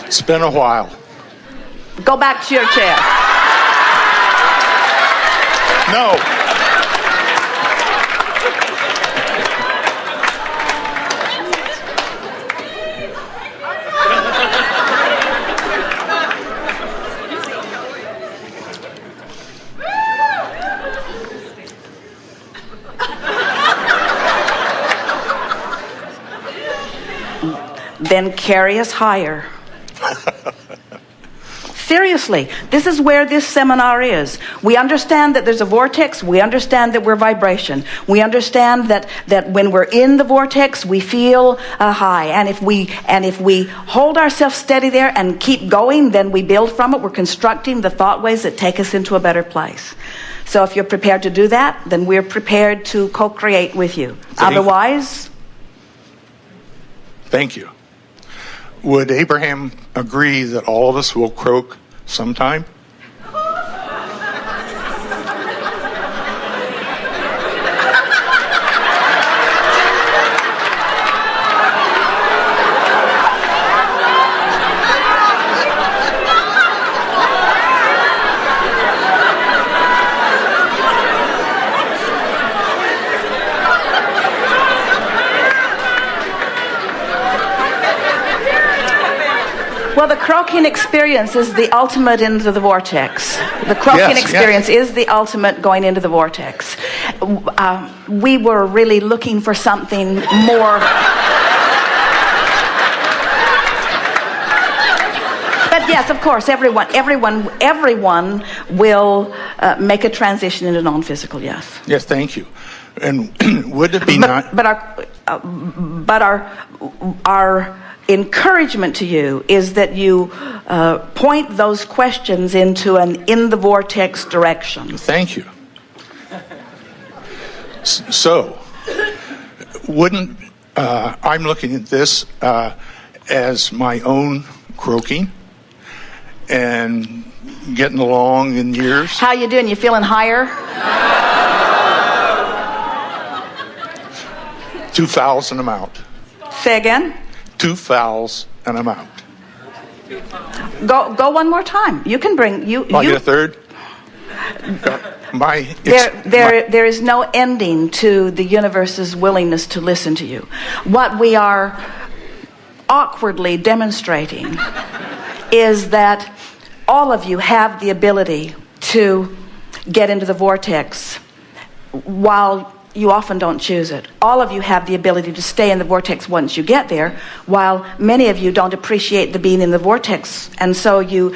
It's been a while. Go back to your chair. No. Then carry us higher. Seriously, this is where this seminar is. We understand that there's a vortex. We understand that we're vibration. We understand that when we're in the vortex, we feel a high. And if we hold ourselves steady there and keep going, then we build from it. We're constructing the thought waves that take us into a better place. So if you're prepared to do that, then we're prepared to co-create with you. Otherwise... Thank you. Would Abraham agree that all of us will croak sometime? Well, the croaking experience is the ultimate into the vortex. The croaking experience is the ultimate going into the vortex. We were really looking for something more. But yes, of course, everyone will make a transition into non-physical. Yes. Yes, thank you. And would it be But our encouragement to you is that you point those questions into an in the vortex direction. Thank you. So, wouldn't I'm looking at this as my own croaking and getting along in years. How you doing? You feeling higher? 2 fouls and I'm out. Say again? 2 fouls and I'm out. Go one more time. You can bring you. I get a third. There is no ending to the universe's willingness to listen to you. What we are awkwardly demonstrating is that all of you have the ability to get into the vortex while you often don't choose it. All of you have the ability to stay in the vortex once you get there, while many of you don't appreciate the being in the vortex, and so you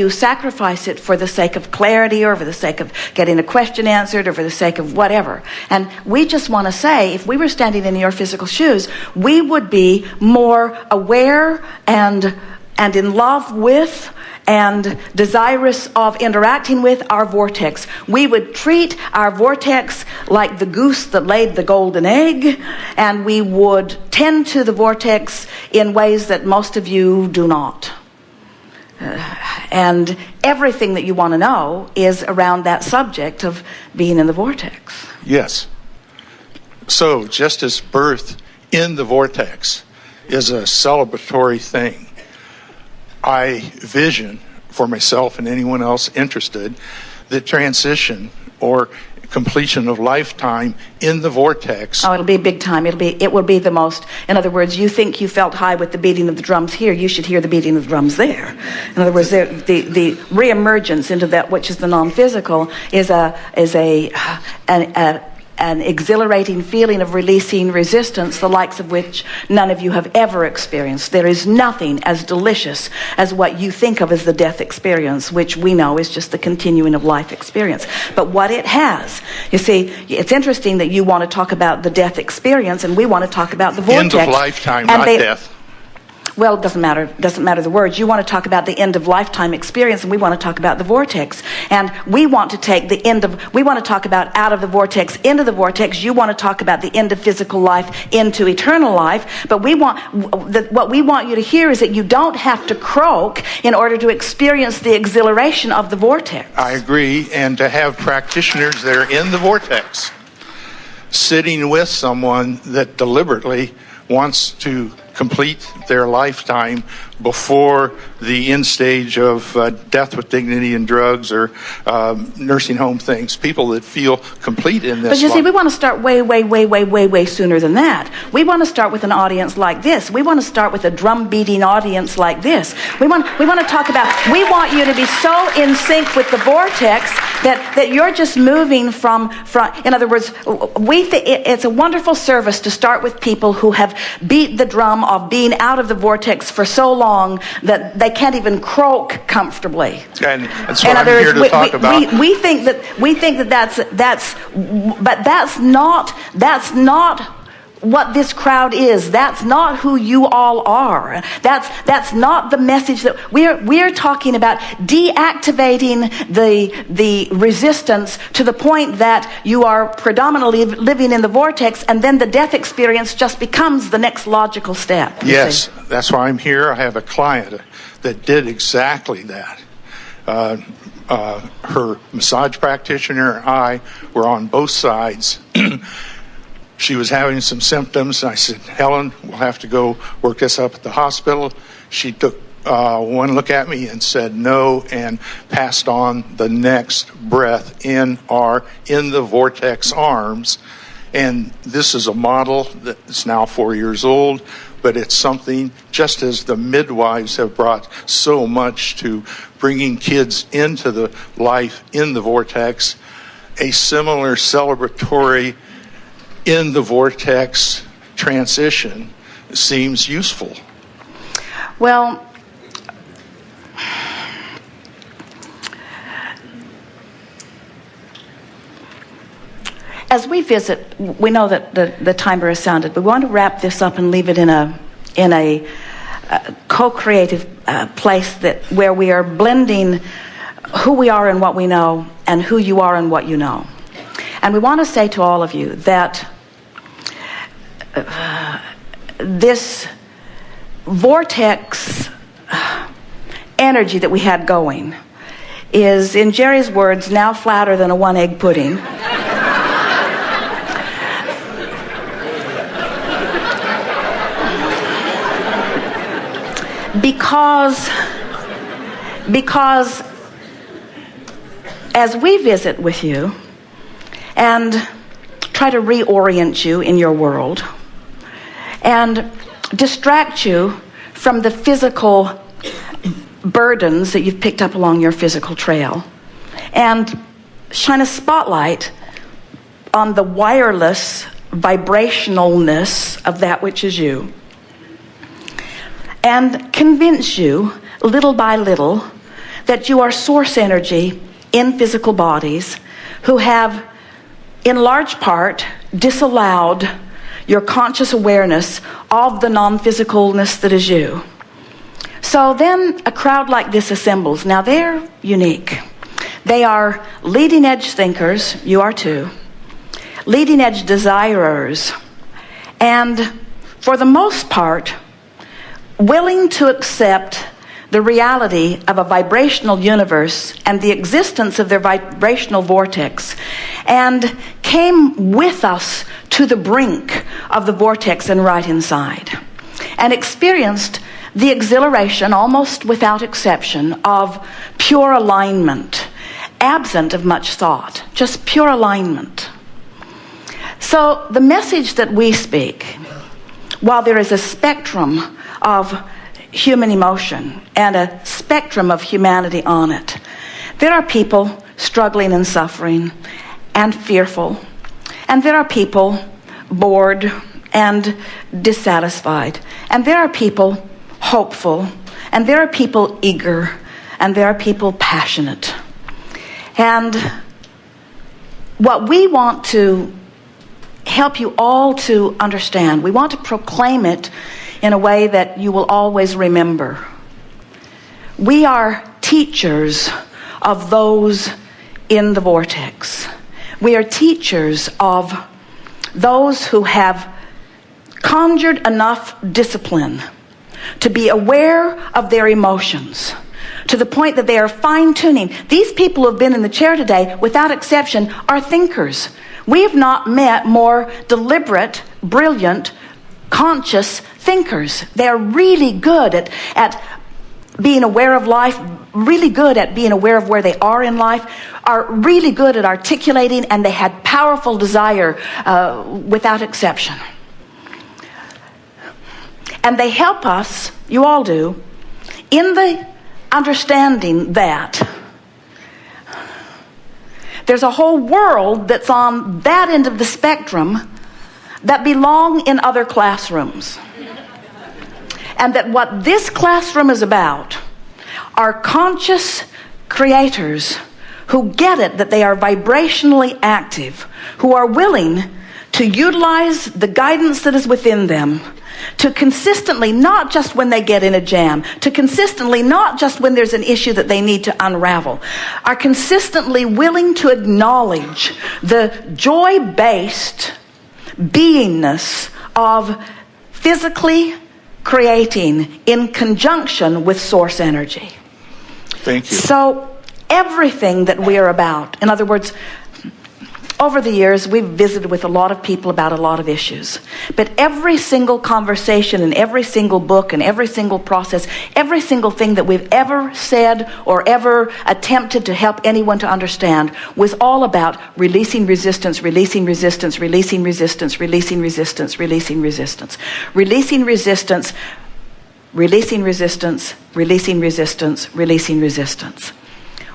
sacrifice it for the sake of clarity, or for the sake of getting a question answered, or for the sake of whatever. And we just want to say, if we were standing in your physical shoes, we would be more aware and in love with and desirous of interacting with our vortex. We would treat our vortex like the goose that laid the golden egg, and we would tend to the vortex in ways that most of you do not. And everything that you want to know is around that subject of being in the vortex. Yes. So, just as birth in the vortex is a celebratory thing, I vision for myself and anyone else interested the transition or completion of lifetime in the vortex. Oh, it'll be big time. It will be the most. In other words, you think you felt high with the beating of the drums here, you should hear the beating of the drums there. In other words, the reemergence into that which is the non-physical is an exhilarating feeling of releasing resistance, the likes of which none of you have ever experienced. There is nothing as delicious as what you think of as the death experience, which we know is just the continuing of life experience. But what it has, you see, it's interesting that you want to talk about the death experience, and we want to talk about the vortex. End of lifetime, not death. Well, it doesn't matter the words. You want to talk about the end of lifetime experience, and we want to talk about the vortex. And we want to take we want to talk about out of the vortex into the vortex. You want to talk about the end of physical life into eternal life. But what we want you to hear is that you don't have to croak in order to experience the exhilaration of the vortex. I agree. And to have practitioners that are in the vortex, sitting with someone that deliberately wants to complete their lifetime before the end stage of death with dignity and drugs or nursing home things. People that feel complete in this. But you see, we want to start way sooner than that. We want to start with an audience like this. We want to start with a drum-beating audience like this. We want to talk about, we want you to be so in sync with the vortex that you're just moving from in other words, it's a wonderful service to start with people who have beat the drum of being out of the vortex for so long that they can't even croak comfortably. And that's what I'm here to talk about. We think that's not what this crowd is. That's not who you all are. That's not the message that we're talking about. Deactivating the resistance to the point that you are predominantly living in the vortex, and then the death experience just becomes the next logical step. Yes, that's why I'm here. I have a client that did exactly that. Her massage practitioner and I were on both sides. She was having some symptoms, and I said, Helen, we'll have to go work this up at the hospital. She took one look at me and said no, and passed on the next breath in the vortex arms. And this is a model that's now 4 years old, but it's something, just as the midwives have brought so much to bringing kids into the life in the vortex, a similar celebratory in the vortex transition seems useful. Well, as we visit, we know that the timer has sounded, but we want to wrap this up and leave it in a co-creative place where we are blending who we are and what we know, and who you are and what you know. And we want to say to all of you that this vortex energy that we had going is, in Jerry's words, now flatter than a one-egg pudding. Because as we visit with you and try to reorient you in your world and distract you from the physical burdens that you've picked up along your physical trail, and shine a spotlight on the wireless vibrationalness of that which is you, and convince you little by little that you are source energy in physical bodies who have, in large part, disallowed your conscious awareness of the non-physicalness that is you. So then a crowd like this assembles. Now they're unique. They are leading edge thinkers, you are too, leading edge desirers, and for the most part, willing to accept the reality of a vibrational universe and the existence of their vibrational vortex, and came with us to the brink of the vortex and right inside, and experienced the exhilaration, almost without exception, of pure alignment, absent of much thought, just pure alignment. So the message that we speak, while there is a spectrum of human emotion and a spectrum of humanity on it, there are people struggling and suffering and fearful, and there are people bored and dissatisfied, and there are people hopeful, and there are people eager, and there are people passionate. And what we want to help you all to understand, we want to proclaim it in a way that you will always remember. We are teachers of those in the vortex. We are teachers of those who have conjured enough discipline to be aware of their emotions to the point that they are fine-tuning. These people who have been in the chair today, without exception, are thinkers. We have not met more deliberate, brilliant, conscious thinkers. They're really good at being aware of life, really good at being aware of where they are in life, are really good at articulating, and they had powerful desire without exception. And they help us, you all do, in the understanding that there's a whole world that's on that end of the spectrum that belong in other classrooms. And that what this classroom is about are conscious creators who get it, that they are vibrationally active, who are willing to utilize the guidance that is within them to consistently, not just when they get in a jam, to consistently, not just when there's an issue that they need to unravel, are consistently willing to acknowledge the joy-based beingness of physically creating in conjunction with source energy. Thank you. So everything that we are about, in other words, over the years, we've visited with a lot of people about a lot of issues. But every single conversation and every single book and every single process, every single thing that we've ever said or ever attempted to help anyone to understand was all about releasing resistance, releasing resistance, releasing resistance, releasing resistance, releasing resistance, releasing resistance, releasing resistance, releasing resistance, releasing resistance.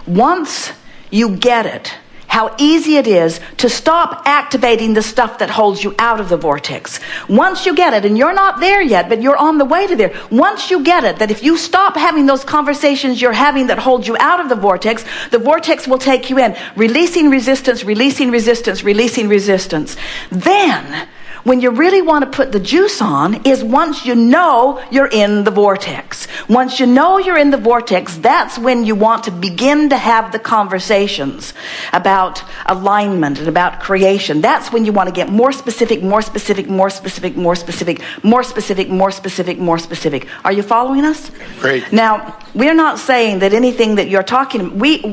Once you get it, how easy it is to stop activating the stuff that holds you out of the vortex. Once you get it, and you're not there yet, but you're on the way to there. Once you get it, that if you stop having those conversations you're having that hold you out of the vortex will take you in. Releasing resistance, releasing resistance, releasing resistance. Then, when you really want to put the juice on is once you know you're in the vortex. Once you know you're in the vortex, that's when you want to begin to have the conversations about alignment and about creation. That's when you want to get more specific, more specific, more specific, more specific, more specific, more specific, more specific. Are you following us? Great. Now, we're not saying that anything that you're talking, we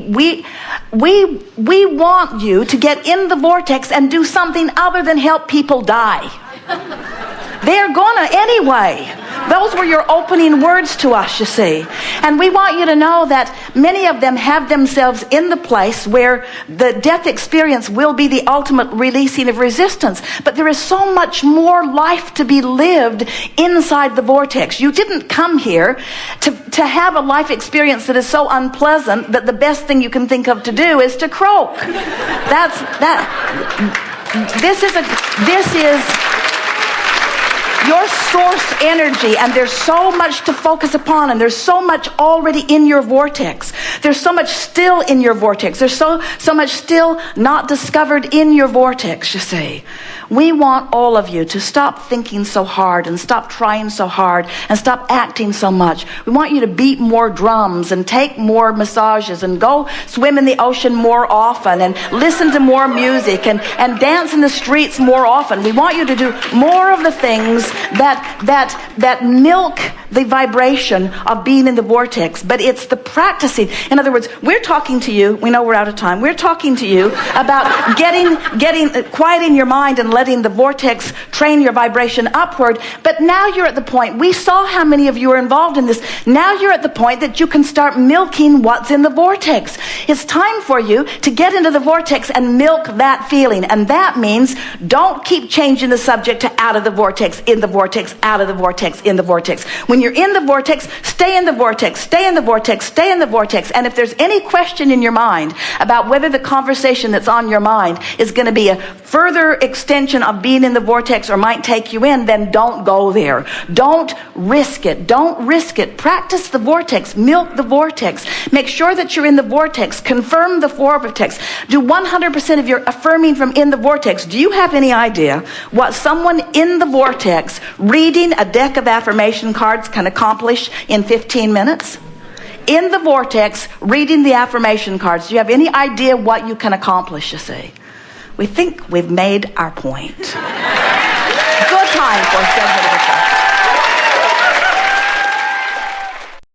want you to get in the vortex and do something other than help people die. They're gonna anyway. Those were your opening words to us, you see. And we want you to know that many of them have themselves in the place where the death experience will be the ultimate releasing of resistance. But there is so much more life to be lived inside the vortex. You didn't come here to have a life experience that is so unpleasant that the best thing you can think of to do is to croak. This is your source energy, and there's so much to focus upon, and there's so much already in your vortex. There's so much still in your vortex. There's so much still not discovered in your vortex, you see. We want all of you to stop thinking so hard and stop trying so hard and stop acting so much. We want you to beat more drums and take more massages and go swim in the ocean more often and listen to more music and dance in the streets more often. We want you to do more of the things that milk the vibration of being in the vortex, but it's the practicing. In other words, we're talking to you, we know we're out of time, we're talking to you about getting quieting your mind and letting the vortex train your vibration upward. But now you're at the point, we saw how many of you are involved in this. Now you're at the point that you can start milking what's in the vortex. It's time for you to get into the vortex and milk that feeling. And that means don't keep changing the subject to out of the vortex, in the vortex, out of the vortex, in the vortex. When you're in the vortex, stay in the vortex, stay in the vortex, stay in the vortex. And if there's any question in your mind about whether the conversation that's on your mind is going to be a further extension of being in the vortex or might take you in, then don't go there. Don't risk it. Don't risk it. Practice the vortex. Milk the vortex. Make sure that you're in the vortex. Confirm the vortex. Do 100% of your affirming from in the vortex. Do you have any idea what someone in the vortex reading a deck of affirmation cards can accomplish in 15 minutes? In the vortex, reading the affirmation cards. Do you have any idea what you can accomplish, you see? We think we've made our point. Good time for a segment.